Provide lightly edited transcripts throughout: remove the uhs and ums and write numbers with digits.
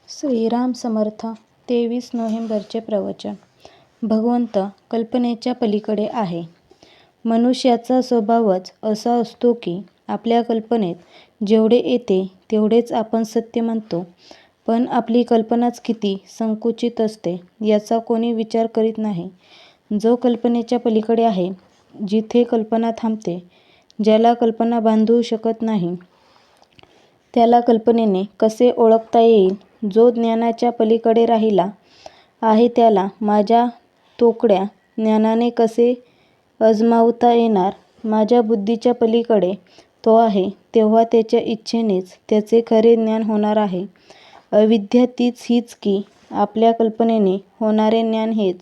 श्रीराम समर्थ. 23 नोव्हेंबरचे प्रवचन. भगवंत कल्पनेच्या पलीकडे आहे. मनुष्याचा स्वभावच असा असतो की आपल्या कल्पनेत जेवढे येते तेवढेच आपण सत्य मानतो, पण आपली कल्पनाच किती संकुचित असते याचा कोणी विचार करीत नाही. जो कल्पनेच्या पलीकडे आहे, जिथे कल्पना थांबते, ज्याला कल्पना बांधू शकत नाही, त्याला कल्पनेने कसे ओळखता येईल? जो ज्ञानाच्या पलीकडे राहिला आहे त्याला माझ्या तोकड्या ज्ञानाने कसे अजमावता येणार? माझ्या बुद्धीच्या पलीकडे तो आहे, तेव्हा त्याच्या इच्छेनेच त्याचे खरे ज्ञान होणार आहे. अविद्या तीच हीच की आपल्या कल्पनेने होणारे ज्ञान हेच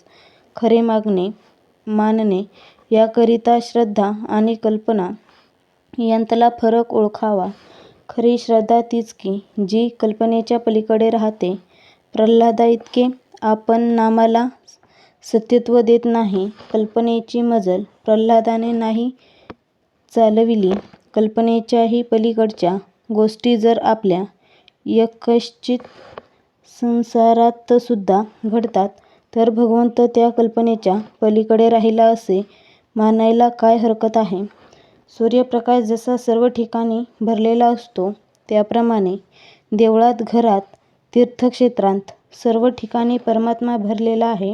खरे मानणे. याकरिता श्रद्धा आणि कल्पना यांतला फरक ओळखावा. खरी श्रद्धा तीच की जी कल्पनेच्या पलीकडे राहते. प्रल्हादाइतके आपण नामाला सत्यत्व देत नाही. कल्पनेची मजल प्रल्हादाने नाही चालविली. कल्पनेच्याही पलीकडच्या गोष्टी जर आपल्या यःकश्चित संसारातसुद्धा घडतात, तर भगवंत त्या कल्पनेच्या पलीकडे राहिला असे मानायला काय हरकत आहे? सूर्यप्रकाश जसा सर्व ठिकाणी भरलेला असतो, त्याप्रमाणे देवळात, घरात, तीर्थक्षेत्रांत सर्व ठिकाणी परमात्मा भरलेला आहे.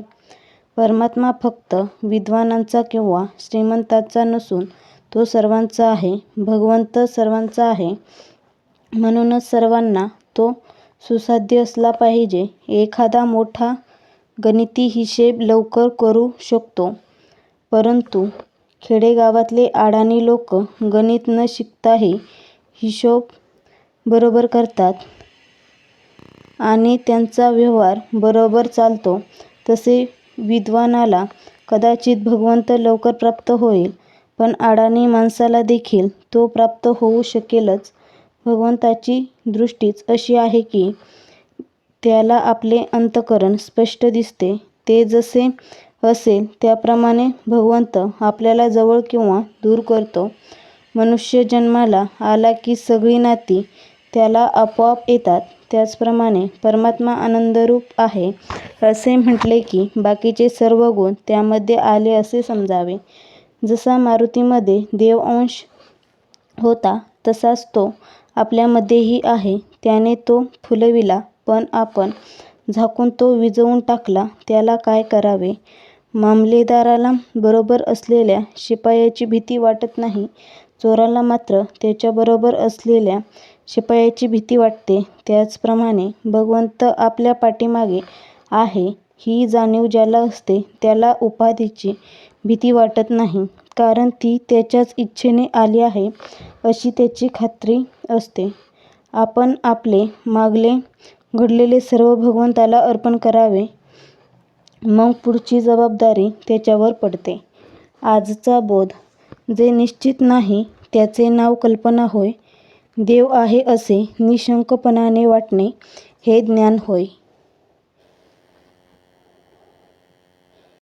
परमात्मा फक्त विद्वानांचा किंवा श्रीमंतांचा नसून तो सर्वांचा आहे. भगवंत सर्वांचा आहे, म्हणूनच सर्वांना तो सुसाध्य असला पाहिजे. एखादा मोठा गणिती हिशेब लवकर करू शकतो, परंतु खेडेगावातले अडाणी लोक गणित न शिकताही हिशोब बरोबर करतात आणि त्यांचा व्यवहार बरोबर चालतो. तसे विद्वानाला कदाचित भगवंत लवकर प्राप्त होईल, पण अडाणी माणसाला देखील तो प्राप्त होऊ शकेलच. भगवंताची दृष्टीच अशी आहे की त्याला आपले अंतःकरण स्पष्ट दिसते. ते जसे असेल त्याप्रमाणे भगवंत आपल्याला जवळ किंवा दूर करतो. मनुष्य जन्माला आला की सगळी नाती त्याला आपोआप येतात. त्याचप्रमाणे परमात्मा आनंदरूप आहे असे म्हटले की बाकीचे सर्व गुण त्यामध्ये आले असे समजावे. जसा मारुतीमध्ये देव अंश होता, तसाच तो आपल्यामध्येही आहे. त्याने तो फुलविला, पण आपण झाकून तो विझवून टाकला. त्याला काय करावे? मामलेदाराला बरोबर असलेल्या शिपायाची भीती वाटत नाही, चोराला मात्र त्याच्याबरोबर असलेल्या शिपायाची भीती वाटते. त्याचप्रमाणे भगवंत आपल्या पाठीमागे आहे ही जाणीव ज्याला असते, त्याला उपाधीची भीती वाटत नाही, कारण ती त्याच्याच इच्छेने आली आहे अशी त्याची खात्री असते. आपण आपले मागले घडलेले सर्व भगवंताला अर्पण करावे, मग पुढची जबाबदारी त्याच्यावर पडते. आजचा बोध. जे निश्चित नाही त्याचे नाव कल्पना होय. देव आहे असे निःशंकपणाने वाटणे हे ज्ञान होय.